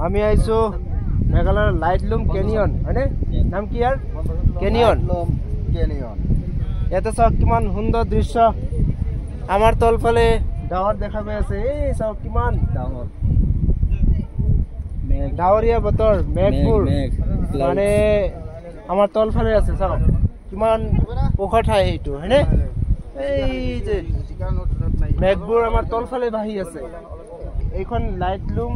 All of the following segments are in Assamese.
আমি আইছো মেঘালয়ৰ লাইটলুম কেনিয়ন হয়নে নাম কি ইয়াৰ কেনিয়ন ইয়াতে চাওক কিমান সুন্দৰ দৃশ্য আমাৰ তলফালে ডাৱৰ দেখা পাই আছে এই চাওক কিমান ডাঙৰ ডাৱৰীয়া বতৰ মেঘবোৰ মানে আমাৰ তলফালে আছে চাওক কিমান ওখ ঠাই এইটো হয়নে এই যে মেঘবোৰ আমাৰ তলফালে বাহি আছে এইখন লাইটলুম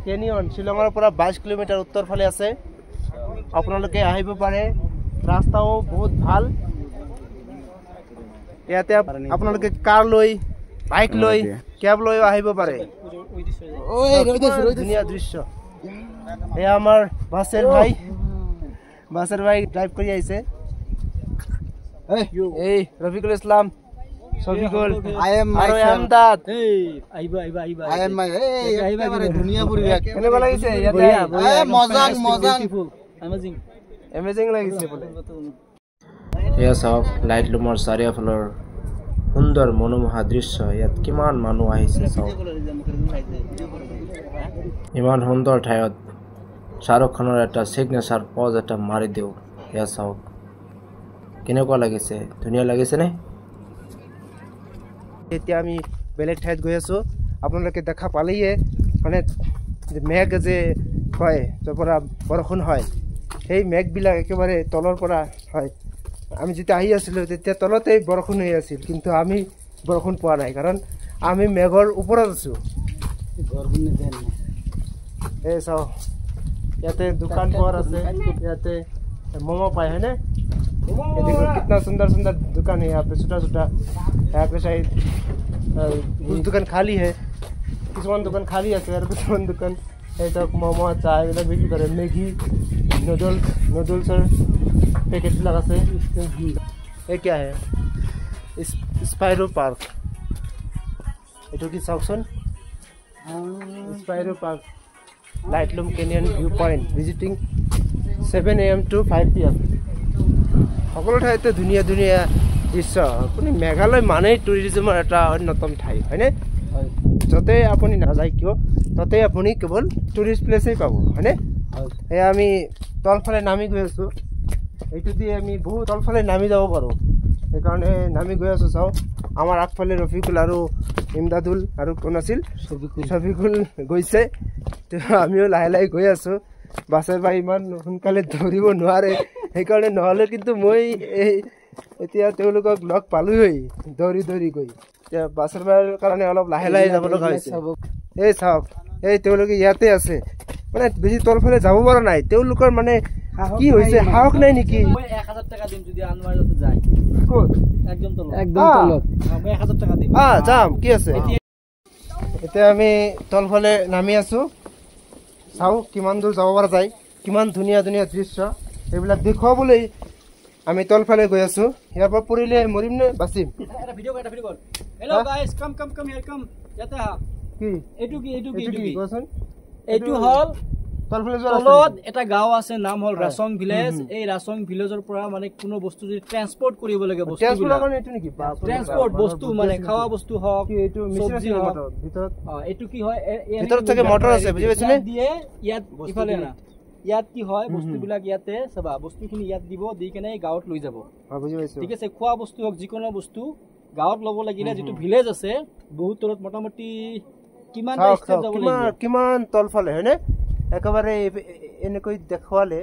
কেনিয়ন শিলঙৰ পৰা 22 কিলোমিটাৰ উত্তৰ ফালে আছে আপোনালোকে আহিব পাৰে ৰাস্তাও বহুত ভাল ইয়াতে আপোনালোকে কাৰ লৈ বাইক লৈ কেব লৈ আহিব পাৰে ধুনীয়া দৃশ্য এয়া আমাৰ বাছৰ ভাই ড্ৰাইভ কৰি আহিছে এই Rafiqul Islam Shafiqul I am Amdad I am my ধুনীয়া পৰিবেশ কেনেকুৱা লাগিছে ইয়াতে মজা amazing লাগিছে বলে এয়া চাওক লাইটলুমৰ চাৰিওফালৰ সুন্দৰ মনোমোহা দৃশ্য ইয়াত কিমান মানুহ আহিছে চাওক ইমান সুন্দৰ ঠাইত শাহৰুখ খানৰ এটা সিগনেচাৰ পজ এটা মাৰি দিও এয়া চাওক কেনেকুৱা লাগিছে ধুনীয়া লাগিছে নে এতিয়া আমি বেলেগ ঠাইত গৈ আছো আপোনালোকে দেখা পালেইয়ে মানে মেঘ যে হয় যপৰা বৰষুণ হয় সেই মেঘবিলাক একেবাৰে তলৰ পৰা হয় আমি যেতিয়া আহি আছিলো তেতিয়া তলতেই বৰষুণ হৈ আছিল কিন্তু আমি বৰষুণ পোৱা নাই কাৰণ আমি মেঘৰ ওপৰত আছো এই চাও ইয়াতে দোকান পোৱাৰ আছে ইয়াতে मोमो पाए है ना ये देखो कितना सुंदर सुंदर दुकान है यहाँ पे छोटा छोटा यहाँ पे शायद कुछ दुकान खाली है किसान दुकान खाली है यार किसान दुकान ऐसा मोमो चाय वाला बिक्री करे मैगी नूडल्स और पैकेट लगा से ये क्या है स्पाइरो पार्क ये तो की सॉक्सन स्पाइरो पार्क लाइटलूम canyon view point visiting 7 AM to 5 PM সকলো ঠাইতে ধুনীয়া ধুনীয়া দৃশ্য আপুনি মেঘালয় মানেই টুৰিজমৰ এটা অন্যতম ঠাই হয়নে যতে আপুনি নাযায় কিয় ততে আপুনি কেৱল টুৰিষ্ট প্লেচেই পাব হয়নে এয়া আমি তলফালে নামি গৈ আছো এইটো দি আমি বহুত তলফালে নামি যাব পাৰো সেইকাৰণে নামি গৈ আছো চাও আমাৰ আগফালে ৰফিকুল আৰু ইমদাদুল আৰু কোন আছিল শফিকুল গৈছে তো আমিও লাহে লাহে গৈ আছো বাছৰ ভাই ইমান সোনকালে ধৰিব নোৱাৰে সেইকাৰণে নহলে কিন্তু মই এতিয়া তেওঁলোকক লগ পালোই দৌৰি গৈ এতিয়া বাছৰ ভাইৰ কাৰণে অলপ লাহে লাহে যাব লগা হৈছে এই চাওক এই তেওঁলোকে ইয়াতে আছে মানে বেছি তলফালে যাব পৰা নাই তেওঁলোকৰ মানে কি হৈছে হাওক নাই নেকি মই 1000 টাকা দিম যদি আনৱাৰ যাতে যায় কোত একদম তলত মই 1000 টাকা দিম যাম কি আছে এতিয়া আমি তলফালে নামি আছো চাও কিমান দূৰ যাব পৰা যায় কিমান ধুনীয়া ধুনীয়া দৃশ্য এইবিলাক দেখুৱাবলৈ আমি তলফালে গৈ আছো ইয়াৰ পৰা পৰিলে মৰিম নে বাচিম এটা ভিডিঅ' কল হেল্ল গাইস কাম হিয়াৰ কাম ইয়াতে হা কি এটু কি কোৱাচোন এটু হল তলফালে যোৱা তলত এটা গাঁও আছে নাম হল ৰাসং ভিলেজ এই ৰাসং ভিলেজৰ পৰা মানে কোনো বস্তু যদি ট্ৰান্সপোৰ্ট কৰিব লাগে বস্তু ট্ৰান্সপোৰ্ট কাৰণে এটু নেকি ট্ৰান্সপোৰ্ট বস্তু মানে খাওয়া বস্তু হক কি এটু সবজি মটৰ ভিতৰত এটু কি হয় ভিতৰত থাকে মটৰ আছে বুজি পাইছনে দিয়ে ইয়াত ইফালে না ইয়াত কি হয় বস্তুবিলাক ইয়াতে সবা বস্তুখিনি ইয়াত দিব দি কেনে গাঁৱত লৈ যাব বুজি পাইছো ঠিক আছে খোৱা বস্তু হক যিকোনো বস্তু গাঁৱত লব লাগিলে যেটো ভিলেজ আছে বহুত তলত মোটামুটি কিমান স্টেপ যাব লাগিব কিমান তলফালে হয়নে একেবাৰে এনেকৈ দেখুৱালে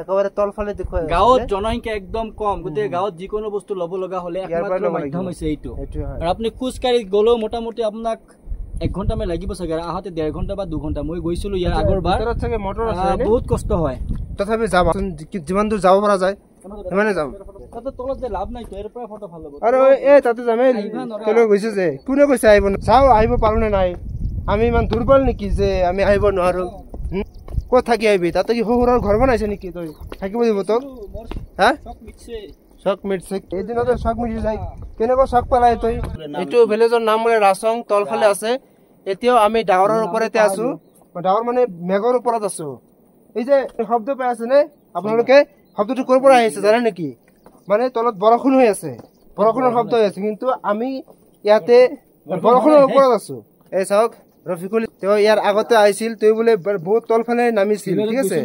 একেবাৰে তলফালে দেখুৱায় গাঁৱত জনসংখ্যা একদম কম গতে গাঁৱত যিকোনো বস্তু লব লগা হলে একমাত্ৰ মাধ্যম হৈছে এইটো আৰু আপুনি খুজকাৰি গলো মোটামুটি আপোনাক 1 ঘন্টা মে লাগিব সগে আহতে 1.5 ঘন্টা বা 2 ঘন্টা মই গৈছিলো ইয়াৰ আগৰবাৰ ভিতৰত থাকে মটৰ আছে বহুত কষ্ট হয় তথাপি যাব যিমান দূৰ যাব পৰা যায় মানে যাম তাতে তলত যে লাভ নাই তো এৰ পৰা ফটো ভাল হ'ব আৰু এই তাতে যামে কেনে গৈছে যে কোনে কৈছে আহিব চাও আহিব পাৰো নে নাই আমি ইমান দুৰ্বল নেকি যে আমি আহিব নোৱাৰো কত থাকি আহিবি তাতে কি হহুৰৰ ঘৰ বনাইছে নেকি তই থাকিব দিব তোক হা শক মিটছে এদিনতে শক মিটি যায় কেনেকৈ শক পালাই তই এটো ভিলেজৰ নাম মানে ৰাসং তলফালে আছে এতিয়াও আমি ডাৱৰৰ ওপৰতে আছো ডাৱৰ মানে মেঘৰ ওপৰত আছো এই যে শব্দ পাই আছে নে আপোনালোকে শব্দটো কৰ পৰা আহিছে জানে নেকি মানে তলত বৰষুণ হৈ আছে বৰষুণৰ শব্দ হৈ আছে কিন্তু আমি ইয়াতে বৰষুণৰ ওপৰত আছো এই চাওক ৰফিকুল তেওঁ ইয়াৰ আগতে আহিছিল, তেওঁ বোলে বহুত তলফালে নামিছিল, ঠিক আছে,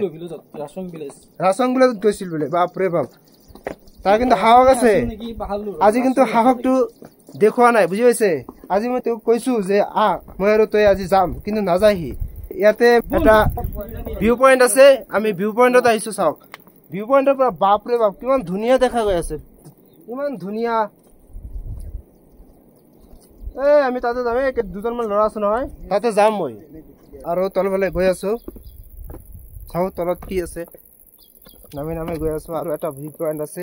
ৰাচং ভিলেজত গৈছিল বোলে। বাপৰে বাপ, তাৰ কিন্তু সাহস আছে। আজি কিন্তু সাহসটো দেখুওৱা নাই, বুজি পাইছে। আজি মই তেওঁক কৈছো যে মই আৰু তই আজি যাম, কিন্তু নাযায়হি। ইয়াতে এটা ভিউ পইণ্ট আছে, আমি ভিউ পইণ্টত আহিছো। চাওক ভিউ পইণ্টৰ পৰা বাপৰে বাপ কিমান ধুনীয়া দেখা গৈ আছে, ইমান ধুনীয়া। আমি তাতে যাম, দুজনমান ল'ৰা আছো নহয়, তাতে যাম মই। আৰু তলফালে গৈ আছো, চাওঁ তলত কি আছে। নামি নামি গৈ আছো, আৰু এটা ভিউ পইণ্ট আছে,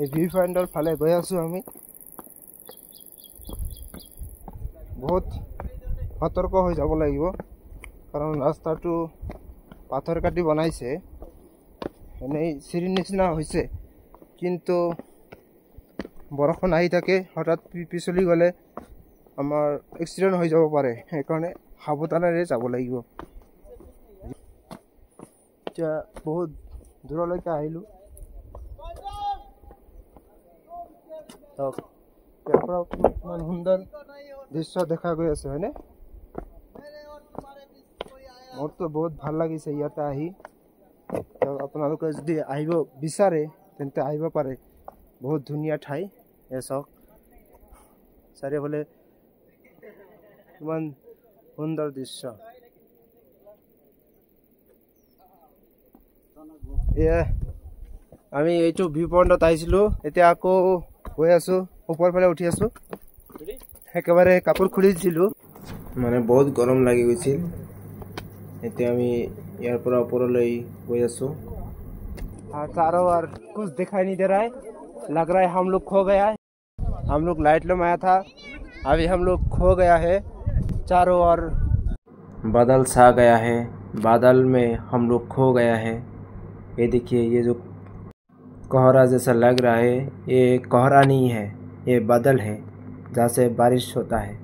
এই ভিউ পইণ্টৰ ফালে গৈ আছো আমি। বহুত সতৰ্ক হৈ যাব লাগিব, কাৰণ ৰাস্তাটো পাথৰ কাটি বনাইছে, এনেই চিৰিৰ নিচিনা হৈছে, কিন্তু বৰষুণ আহি থাকে, হঠাৎ পিছলি গ'লে আমাৰ এক্সিডেণ্ট হৈ যাব পাৰে, সেইকাৰণে সাৱধানেৰে যাব লাগিব। এতিয়া বহুত দূৰলৈকে আহিলোঁ, ইয়াৰ পৰা কিমান সুন্দৰ দৃশ্য দেখা গৈ আছে, হয়নে? মোৰতো বহুত ভাল লাগিছে ইয়াতে আহি। আপোনালোকে যদি আহিব বিচাৰে তেন্তে আহিব পাৰে, বহুত ধুনীয়া ঠাই। চাওক চাৰিওফালে কিমান সুন্দৰ দৃশ্য। আমি এইটো ভিউ পইণ্টত আহিছিলোঁ, এতিয়া আকৌ গৈ আছো, ওপৰ ফালে উঠি আছো। একেবাৰে কাপোৰ খুলি দিছিলোঁ, মানে বহুত গৰম লাগি গৈছিল। এতিয়া আমি ইয়াৰ পৰা ওপৰলৈ গৈ আছো। चारों ओर कुछ दिखाई नहीं दे रहा है, लग रहा है हम लोग खो गया है। हम लोग लाइट लूम आया था, अभी हम लोग खो गया है। चारों ओर बादल छा गया है, बादल में हम लोग खो गया है। ये देखिए, ये जो कोहरा जैसा लग रहा है, ये कोहरा नहीं है, ये बादल है जहाँ से बारिश होता है।